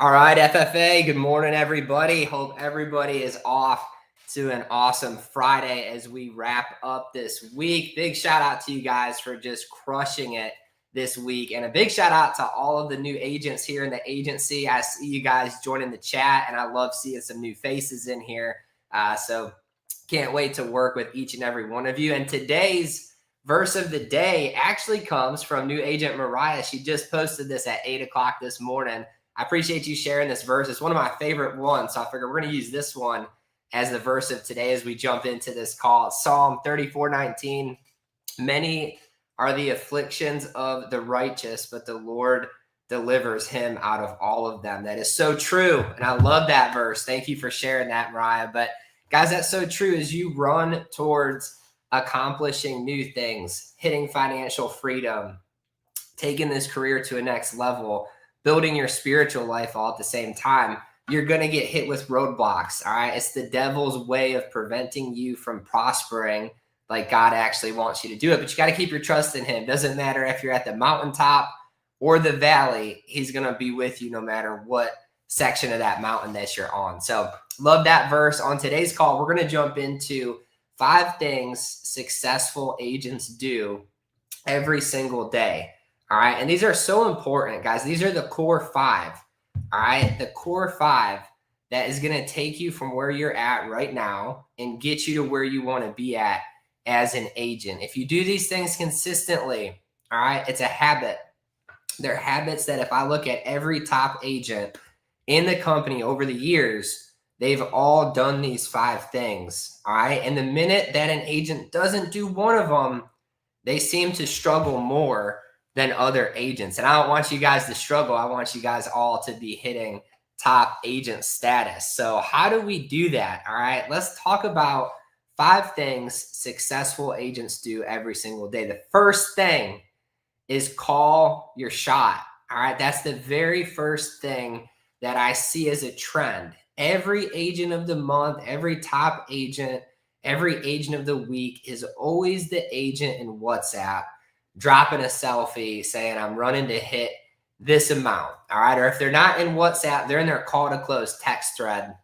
All right, FFA, good morning, everybody. Hope everybody is off to an awesome Friday as we wrap up this week. Big shout out to you guys for just crushing it this week. And a big shout out to all of the new agents here in the agency. I see you guys joining the chat, and I love seeing some new faces in here. So can't wait to work with each and every one of you. And today's verse of the day actually comes from new agent Mariah. She just posted this at 8 o'clock this morning. I appreciate you sharing this verse. It's one of my favorite ones. So I figure we're going to use this one as the verse of today as we jump into this call. Psalm 34:19. Many are the afflictions of the righteous, but the Lord delivers him out of all of them. That is so true. And I love that verse. Thank you for sharing that, Mariah. But guys, that's so true as you run towards accomplishing new things, hitting financial freedom, taking this career to a next level, building your spiritual life all at the same time, you're going to get hit with roadblocks. All right. It's the devil's way of preventing you from prospering like God actually wants you to do it. But you got to keep your trust in him. Doesn't matter if you're at the mountaintop or the valley, he's going to be with you no matter what section of that mountain that you're on. So love that verse. On today's call, we're going to jump into 5 things successful agents do every single day. All right. And these are so important, guys. These are the core 5. All right. The core 5 that is going to take you from where you're at right now and get you to where you want to be at as an agent. If you do these things consistently, all right, it's a habit. They're habits that if I look at every top agent in the company over the years, they've all done these 5 things. All right. And the minute that an agent doesn't do one of them, they seem to struggle more than other agents. And I don't want you guys to struggle. I want you guys all to be hitting top agent status. So how do we do that? All right, let's talk about 5 things successful agents do every single day. The first thing is call your shot. All right, that's the very first thing that I see as a trend. Every agent of the month, every top agent, every agent of the week is always the agent in WhatsApp dropping a selfie saying, I'm running to hit this amount. All right. Or if they're not in WhatsApp, they're in their call to close text thread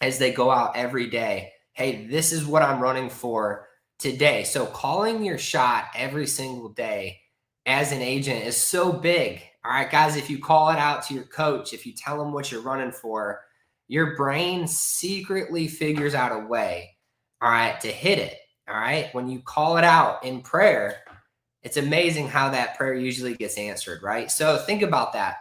as they go out every day. Hey, this is what I'm running for today. So calling your shot every single day as an agent is so big. All right, guys, if you call it out to your coach, if you tell them what you're running for, your brain secretly figures out a way, all right, to hit it. All right. When you call it out in prayer, it's amazing how that prayer usually gets answered, right? So think about that.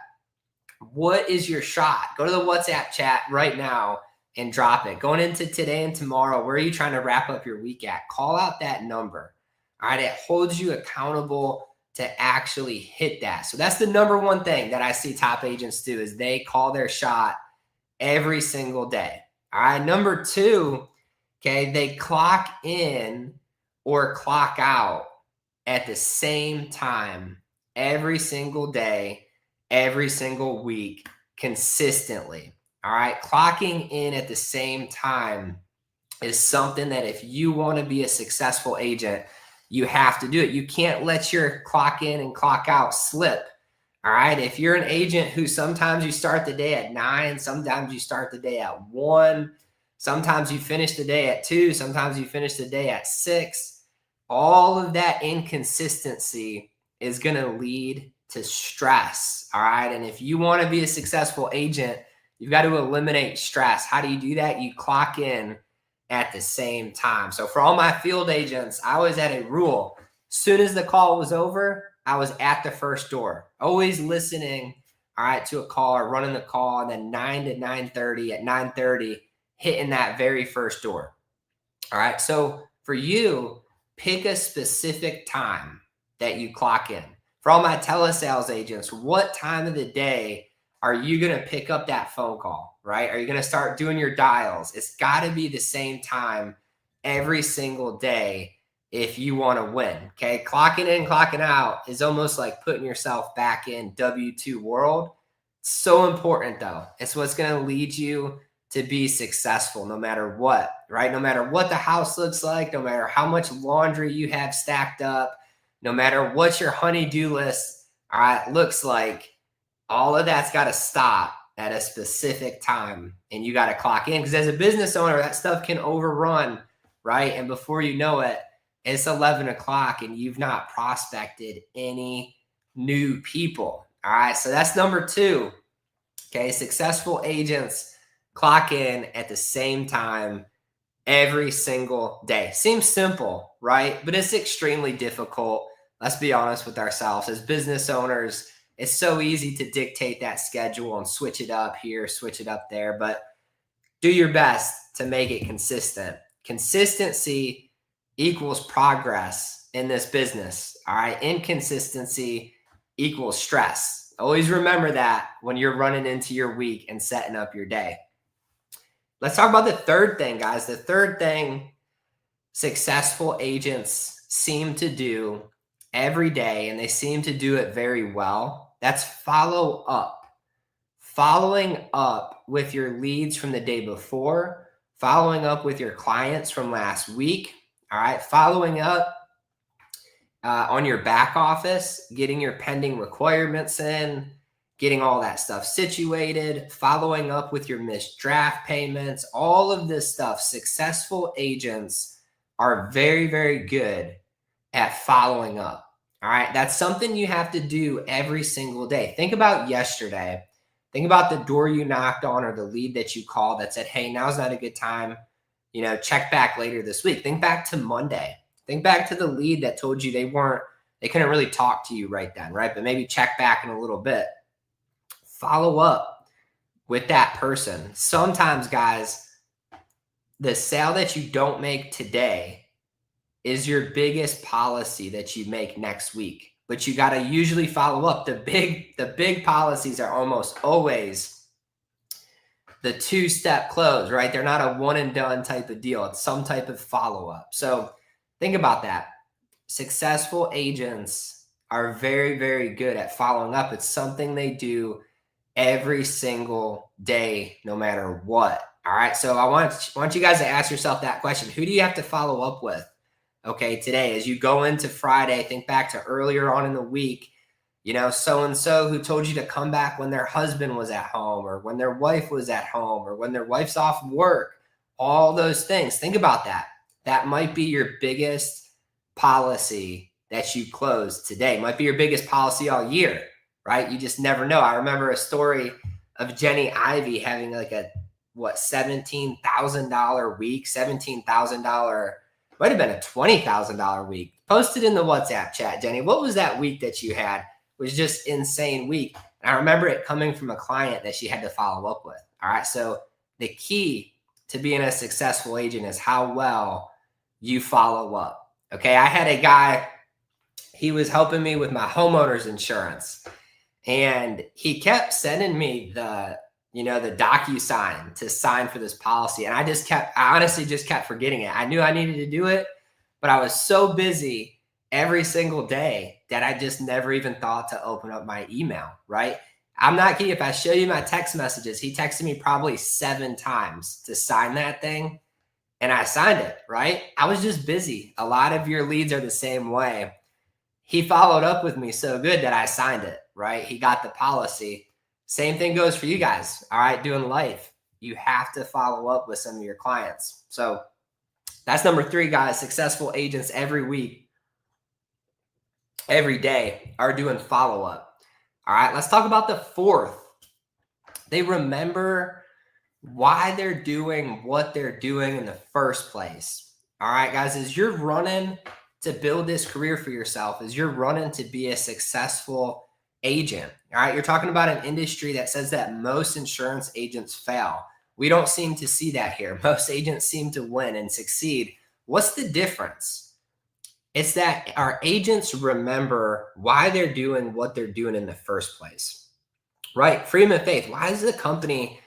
What is your shot? Go to the WhatsApp chat right now and drop it. Going into today and tomorrow, where are you trying to wrap up your week at? Call out that number. All right. It holds you accountable to actually hit that. So that's the number one thing that I see top agents do is they call their shot every single day. All right. Number 2, okay, they clock in or clock out at the same time every single day, every single week, consistently. All right. Clocking in at the same time is something that if you want to be a successful agent, you have to do it. You can't let your clock in and clock out slip. All right. If you're an agent who sometimes you start the day at 9, sometimes you start the day at 1, sometimes you finish the day at 2, sometimes you finish the day at 6, all of that inconsistency is going to lead to stress. All right. And if you want to be a successful agent, you've got to eliminate stress. How do you do that? You clock in at the same time. So for all my field agents, I always had a rule. As soon as the call was over, I was at the first door, always listening, all right, to a call or running the call, and then 9 to 9:30, at 9:30, hitting that very first door. All right. So for you, pick a specific time that you clock in. For all my telesales agents, what time of the day are you going to pick up that phone call, right? Are you going to start doing your dials? It's got to be the same time every single day if you want to win, okay? Clocking in, clocking out is almost like putting yourself back in W2 world. So important, though. It's what's going to lead you to be successful no matter what, right? No matter what the house looks like, no matter how much laundry you have stacked up, no matter what your honey-do list, all right, looks like, all of that's got to stop at a specific time and you got to clock in, because as a business owner, that stuff can overrun, right? And before you know it, it's 11 o'clock and you've not prospected any new people. All right. So that's number 2. Okay. Successful agents clock in at the same time every single day. Seems simple, right? But it's extremely difficult. Let's be honest with ourselves. As business owners, it's so easy to dictate that schedule and switch it up here, switch it up there, but do your best to make it consistent. Consistency equals progress in this business. All right. Inconsistency equals stress. Always remember that when you're running into your week and setting up your day. Let's talk about the third thing, guys. The third thing successful agents seem to do every day, and they seem to do it very well, that's follow up. Following up with your leads from the day before, following up with your clients from last week, all right? Following up on your back office, getting your pending requirements in, getting all that stuff situated, following up with your missed draft payments, all of this stuff. Successful agents are very, very good at following up. All right. That's something you have to do every single day. Think about yesterday. Think about the door you knocked on or the lead that you called that said, hey, now's not a good time. Check back later this week. Think back to Monday. Think back to the lead that told you they couldn't really talk to you right then, right? But maybe check back in a little bit. Follow up with that person. Sometimes, guys, the sale that you don't make today is your biggest policy that you make next week. But you got to usually follow up. The big policies are almost always the 2-step close, right? They're not a one and done type of deal. It's some type of follow up. So think about that. Successful agents are very, very good at following up. It's something they do every single day, no matter what. All right. So I want you guys to ask yourself that question. Who do you have to follow up with? Okay. Today, as you go into Friday, think back to earlier on in the week, so-and-so who told you to come back when their husband was at home or when their wife was at home or when their wife's off work, all those things. Think about that. That might be your biggest policy that you close today. Might be your biggest policy all year, right? You just never know. I remember a story of Jenny Ivy having like a $17,000 week, $17,000, might have been a $20,000 week. Posted in the WhatsApp chat, Jenny. What was that week that you had? It was just insane week. And I remember it coming from a client that she had to follow up with. All right. So the key to being a successful agent is how well you follow up. Okay. I had a guy, he was helping me with my homeowner's insurance. And he kept sending me the DocuSign to sign for this policy. And I honestly just kept forgetting it. I knew I needed to do it, but I was so busy every single day that I just never even thought to open up my email, right? I'm not kidding. If I show you my text messages, he texted me probably 7 times to sign that thing. And I signed it, right? I was just busy. A lot of your leads are the same way. He followed up with me so good that I signed it, right? He got the policy. Same thing goes for you guys, all right, doing life. You have to follow up with some of your clients. So that's number 3, guys. Successful agents every week, every day are doing follow-up. All right, let's talk about the 4th. They remember why they're doing what they're doing in the first place. All right, guys, as you're running to build this career for yourself, as you're running to be a successful agent, all right, you're talking about an industry that says that most insurance agents fail. We don't seem to see that here. Most agents seem to win and succeed. What's the difference? It's that our agents remember why they're doing what they're doing in the first place, right? Freedom of faith. Why is the company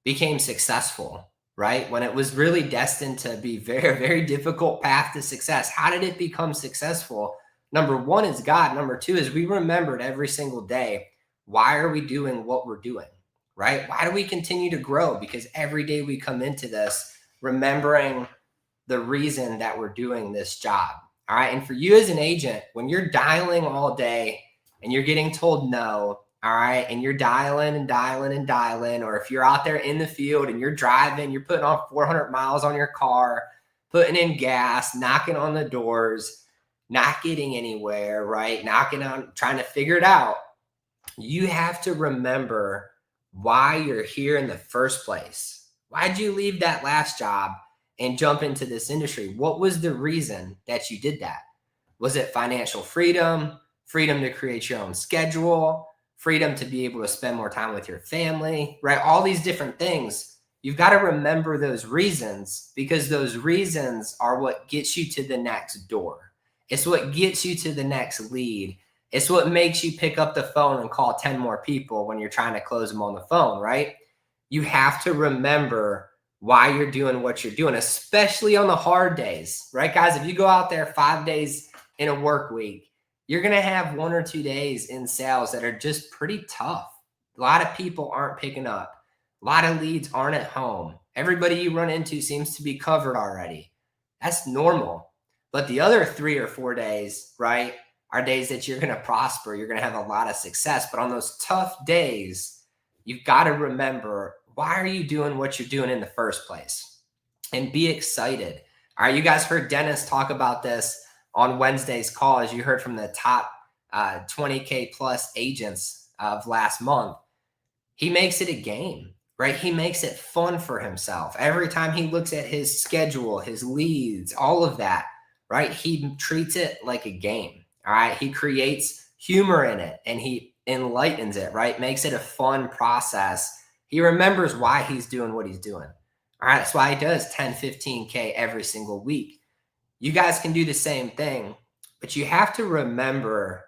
became successful, right? When it was really destined to be very, very difficult path to success. How did it become successful? Number 1 is God. Number 2 is we remembered every single day, why are we doing what we're doing, right? Why do we continue to grow? Because every day we come into this remembering the reason that we're doing this job. All right. And for you as an agent, when you're dialing all day and you're getting told no, all right, and you're dialing and dialing and dialing, or if you're out there in the field and you're driving, you're putting on 400 miles on your car, putting in gas, knocking on the doors, not getting anywhere, right? Knocking on, trying to figure it out. You have to remember why you're here in the first place. Why'd you leave that last job and jump into this industry? What was the reason that you did that? Was it financial freedom, freedom to create your own schedule, freedom to be able to spend more time with your family, right? All these different things. You've got to remember those reasons, because those reasons are what gets you to the next door. It's what gets you to the next lead. It's what makes you pick up the phone and call 10 more people when you're trying to close them on the phone, right? You have to remember why you're doing what you're doing, especially on the hard days, right, guys? If you go out there 5 days in a work week, you're going to have 1 or 2 days in sales that are just pretty tough. A lot of people aren't picking up. A lot of leads aren't at home. Everybody you run into seems to be covered already. That's normal. But the other 3 or 4 days, right, are days that you're going to prosper. You're going to have a lot of success. But on those tough days, you've got to remember, why are you doing what you're doing in the first place? And be excited. All right, you guys heard Dennis talk about this on Wednesday's call, as you heard from the top 20K plus agents of last month. He makes it a game, right? He makes it fun for himself. Every time he looks at his schedule, his leads, all of that, right? He treats it like a game, all right? He creates humor in it and he enlightens it, right? Makes it a fun process. He remembers why he's doing what he's doing. All right, that's why he does 10, 15K every single week. You guys can do the same thing, but you have to remember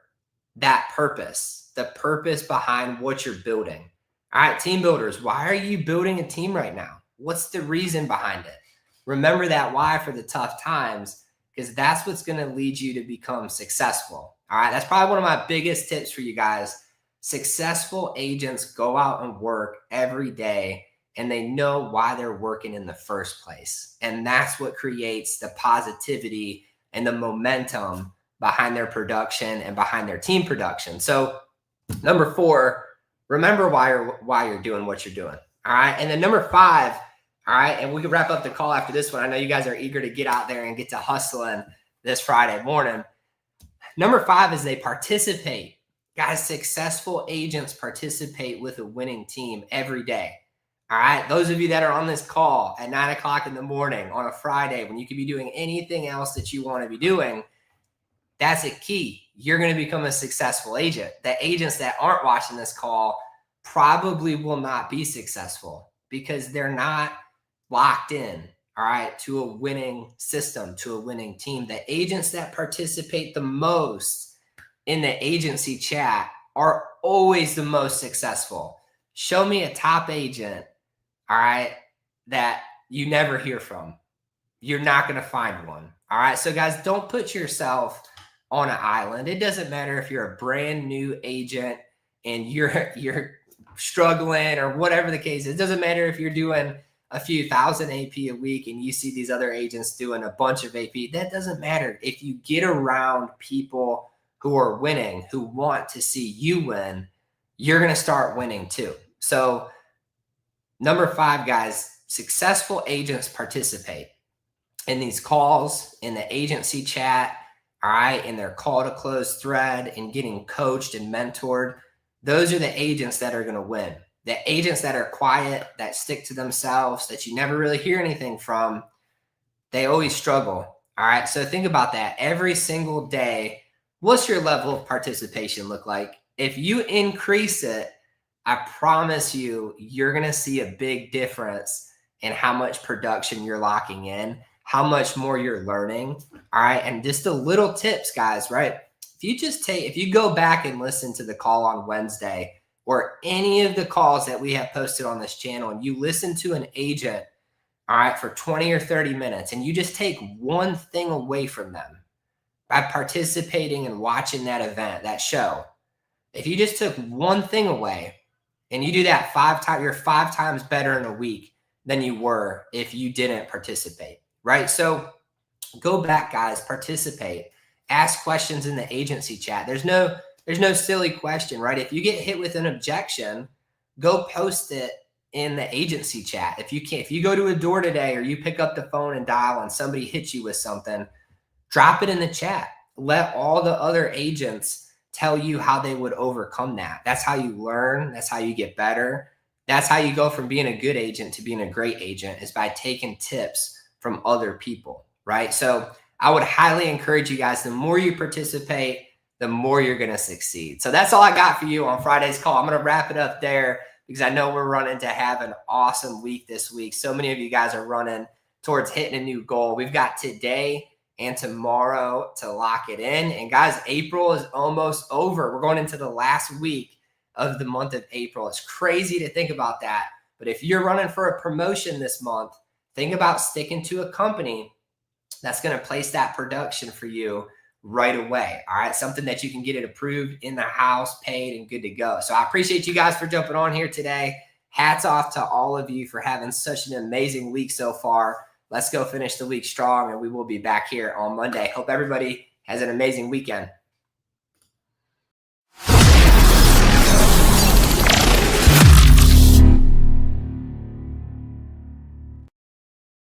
that purpose, the purpose behind what you're building. All right, team builders, why are you building a team right now? What's the reason behind it? Remember that why for the tough times, because that's what's going to lead you to become successful. All right, that's probably one of my biggest tips for you guys. Successful agents go out and work every day, and they know why they're working in the first place. And that's what creates the positivity and the momentum behind their production and behind their team production. So number 4, remember why you're doing what you're doing. All right. And then number 5, all right, and we can wrap up the call after this one. I know you guys are eager to get out there and get to hustling this Friday morning. Number 5 is they participate. Guys, successful agents participate with a winning team every day. All right. Those of you that are on this call at 9 o'clock in the morning on a Friday, when you could be doing anything else that you want to be doing, that's a key. You're going to become a successful agent. The agents that aren't watching this call probably will not be successful because they're not locked in, all right, to a winning system, to a winning team. The agents that participate the most in the agency chat are always the most successful. Show me a top agent, all right, that you never hear from. You're not going to find one. All right. So guys, don't put yourself on an island. It doesn't matter if you're a brand new agent and you're struggling or whatever the case is. It doesn't matter if you're doing a few thousand AP a week and you see these other agents doing a bunch of AP. That doesn't matter. If you get around people who are winning, who want to see you win, you're going to start winning too. So number 5, guys, successful agents participate in these calls, in the agency chat, all right, in their call to close thread, and getting coached and mentored. Those are the agents that are going to win. The agents that are quiet, that stick to themselves, that you never really hear anything from, they always struggle. All right. So think about that every single day. What's your level of participation look like? If you increase it, I promise you, you're going to see a big difference in how much production you're locking in, how much more you're learning. All right. And just a little tips, guys, right? If you go back and listen to the call on Wednesday or any of the calls that we have posted on this channel, and you listen to an agent, all right, for 20 or 30 minutes, and you just take one thing away from them by participating and watching that event, that show. If you just took one thing away and you do that 5 times, you're 5 times better in a week than you were if you didn't participate, right? So go back, guys, participate, ask questions in the agency chat. There's no there's no silly question, right? If you get hit with an objection, go post it in the agency chat. If you go to a door today or you pick up the phone and dial and somebody hits you with something, drop it in the chat. Let all the other agents tell you how they would overcome that. That's how you learn. That's how you get better. That's how you go from being a good agent to being a great agent, is by taking tips from other people, right? So I would highly encourage you guys, the more you participate, the more you're going to succeed. So that's all I got for you on Friday's call. I'm going to wrap it up there because I know we're running to have an awesome week this week. So many of you guys are running towards hitting a new goal. We've got today and tomorrow to lock it in. And guys, April is almost over. We're going into the last week of the month of April. It's crazy to think about that. But if you're running for a promotion this month, think about sticking to a company that's going to place that production for you right away. All right. Something that you can get it approved in the house, paid, and good to go. So I appreciate you guys for jumping on here today. Hats off to all of you for having such an amazing week so far. Let's go finish the week strong, and we will be back here on Monday. Hope everybody has an amazing weekend.